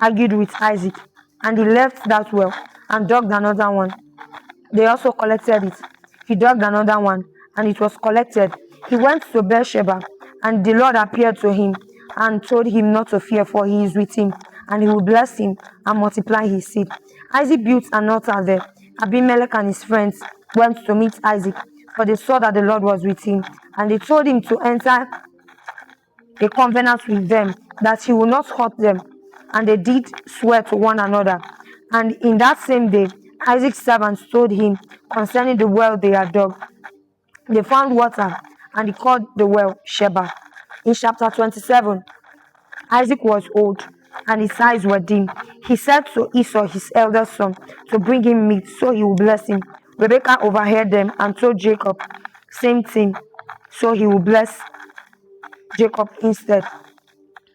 argued with Isaac, and he left that well and dug another one. They also collected it. He dug another one, and it was collected. He went to Beersheba, and the Lord appeared to him and told him not to fear, for he is with him, and he will bless him and multiply his seed. Isaac built an altar there. Abimelech and his friends went to meet Isaac, for they saw that the Lord was with him, and they told him to enter a covenant with them, that he will not hurt them. And they did swear to one another. And in that same day, Isaac's servants told him concerning the well they had dug. They found water, and he called the well Sheba. In chapter 27, Isaac was old, and his eyes were dim. He said to Esau, his eldest son, to bring him meat, so he would bless him. Rebekah overheard them and told Jacob, same thing, so he would bless Jacob instead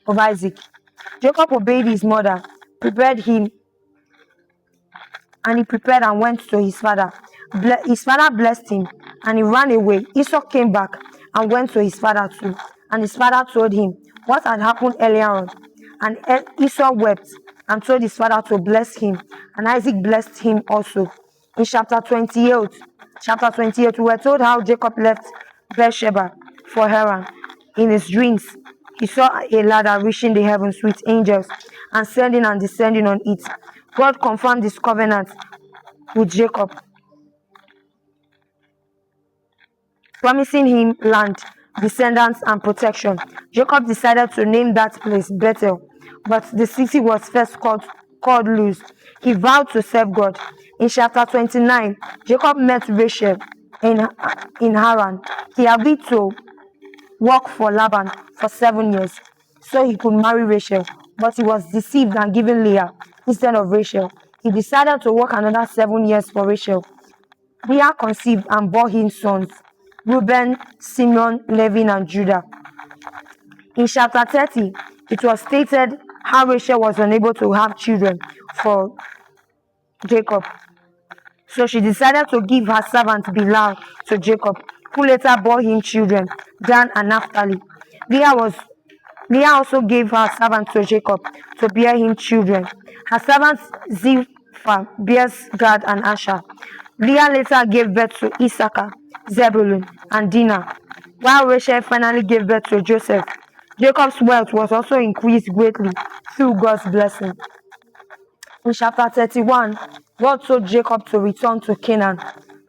of Isaac. Jacob obeyed his mother, prepared him, and he prepared and went to his father. His father blessed him, and he ran away. Esau came back and went to his father too. And his father told him what had happened earlier on. And Esau wept and told his father to bless him, and Isaac blessed him also. In chapter 28, we were told how Jacob left Beersheba for Haran. In his dreams, he saw a ladder reaching the heavens with angels ascending and descending on it. God confirmed his covenant with Jacob, promising him land, descendants, and protection. Jacob decided to name that place Bethel, but the city was first called Luz. He vowed to serve God. In chapter 29, Jacob met Rachel in Haran. He agreed to work for Laban for 7 years so he could marry Rachel, but he was deceived and given Leah instead of Rachel. He decided to work another 7 years for Rachel. Leah conceived and bore him sons, Reuben, Simeon, Levi, and Judah. In chapter 30, it was stated how Rachel was unable to have children for Jacob. So she decided to give her servant Bilhah to Jacob, who later bore him children, Dan and Naphtali. Leah also gave her servant to Jacob to bear him children. Her servant Zilpah bears Gad and Asher. Leah later gave birth to Issachar, Zebulun, and Dinah, while Rachel finally gave birth to Joseph. Jacob's wealth was also increased greatly through God's blessing. In chapter 31, God told Jacob to return to Canaan.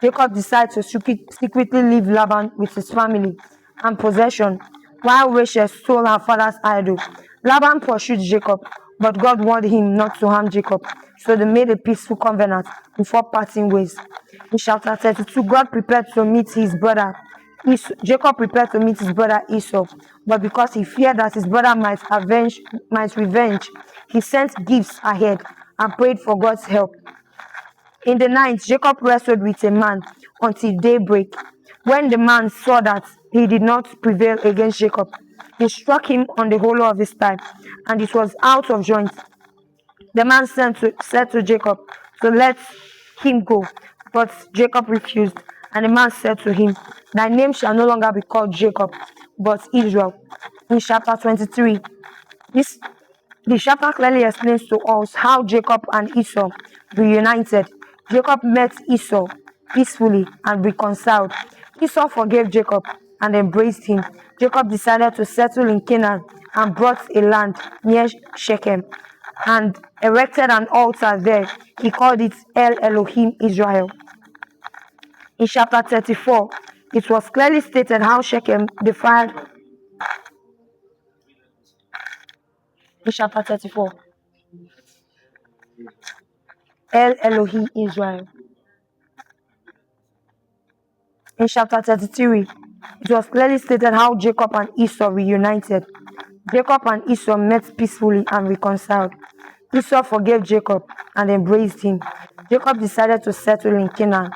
Jacob decided to secretly leave Laban with his family and possession, while Rachel stole her father's idol. Laban pursued Jacob, but God warned him not to harm Jacob, so they made a peaceful covenant before parting ways. In chapter 32, God prepared to meet his brother Jacob prepared to meet his brother Esau, but because he feared that his brother might revenge, he sent gifts ahead and prayed for God's help. In the night, Jacob wrestled with a man until daybreak. When the man saw that he did not prevail against Jacob, he struck him on the hollow of his thigh, and it was out of joint. The man said to Jacob to let him go, but Jacob refused. And the man said to him, thy name shall no longer be called Jacob, but Israel. In chapter 23, the chapter clearly explains to us how Jacob and Esau reunited. Jacob met Esau peacefully and reconciled. Esau forgave Jacob and embraced him. Jacob decided to settle in Canaan and bought a land near Shechem and erected an altar there. He called it El Elohim Israel. In chapter 34, it was clearly stated how Shechem defiled. In chapter 34, El Elohim Israel. In chapter 33, it was clearly stated how Jacob and Esau reunited. Jacob and Esau met peacefully and reconciled. Esau forgave Jacob and embraced him. Jacob decided to settle in Canaan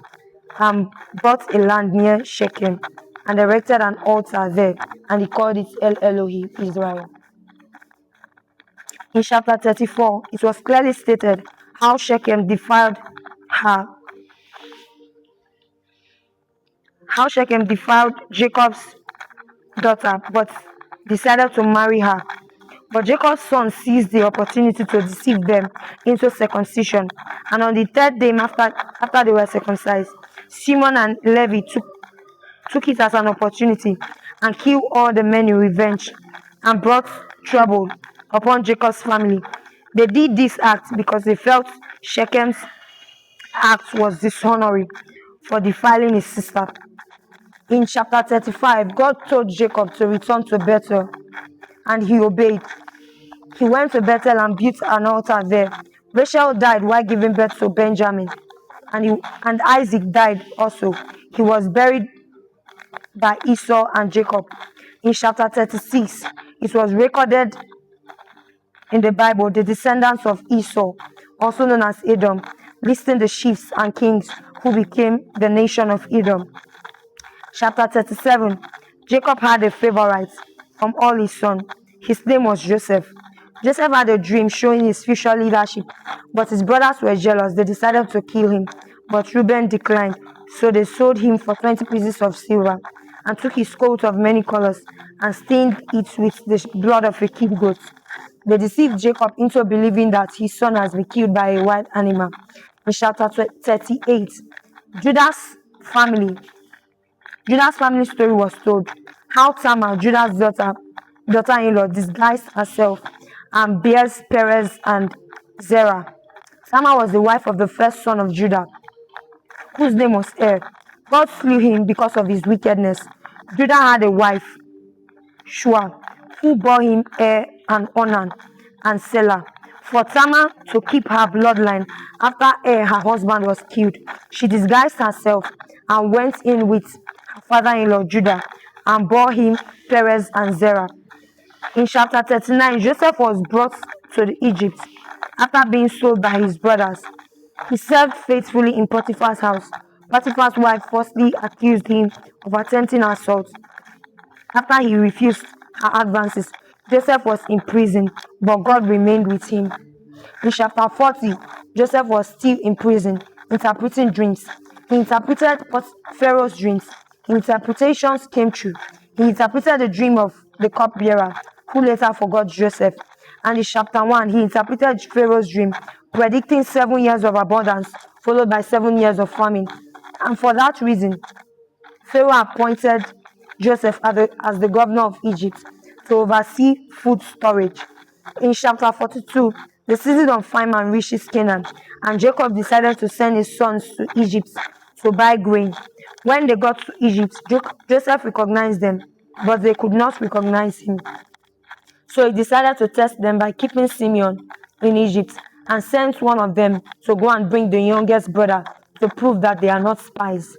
and bought a land near Shechem and erected an altar there, and he called it El Elohim Israel. In chapter 34, it was clearly stated how Shechem defiled Jacob's daughter, but decided to marry her. But Jacob's son seized the opportunity to deceive them into circumcision. And on the third day after they were circumcised, Simon and Levi took it as an opportunity and killed all the men in revenge and brought trouble upon Jacob's family. They did this act because they felt Shechem's act was dishonoring for defiling his sister. In chapter 35, God told Jacob to return to Bethel, and he obeyed. He went to Bethel and built an altar there. Rachel died while giving birth to Benjamin, and Isaac died also. He was buried by Esau and Jacob. In chapter 36, it was recorded in the Bible, the descendants of Esau, also known as Edom, listing the chiefs and kings who became the nation of Edom. Chapter 37, Jacob had a favorite from all his sons. His name was Joseph. Joseph had a dream showing his future leadership, but his brothers were jealous. They decided to kill him, but Reuben declined, so they sold him for 20 pieces of silver and took his coat of many colors and stained it with the blood of a kid goat. They deceived Jacob into believing that his son has been killed by a wild animal. In chapter 38, Judah's family story was told. How Tamar, Judah's daughter-in-law, disguised herself and bears Perez and Zerah. Tamar was the wife of the first son of Judah, whose name was Er. God slew him because of his wickedness. Judah had a wife, Shua, who bore him Er and Onan and Selah. For Tamar to keep her bloodline after her husband was killed, she disguised herself and went in with her father-in-law Judah and bore him Perez and Zerah. In chapter 39, Joseph was brought to Egypt after being sold by his brothers. He served faithfully in Potiphar's house. Potiphar's wife falsely accused him of attempting assault. After he refused her advances, Joseph was imprisoned, but God remained with him. In chapter 40, Joseph was still in prison, interpreting dreams. He interpreted Pharaoh's dreams. His interpretations came true. He interpreted the dream of the cupbearer, who later forgot Joseph. And in chapter 1, he interpreted Pharaoh's dream, predicting 7 years of abundance, followed by 7 years of famine. And for that reason, Pharaoh appointed Joseph as the governor of Egypt to oversee food storage. In chapter 42, the season of famine reaches Canaan, and Jacob decided to send his sons to Egypt to buy grain. When they got to Egypt, Joseph recognized them, but they could not recognize him. So he decided to test them by keeping Simeon in Egypt and sent one of them to go and bring the youngest brother to prove that they are not spies.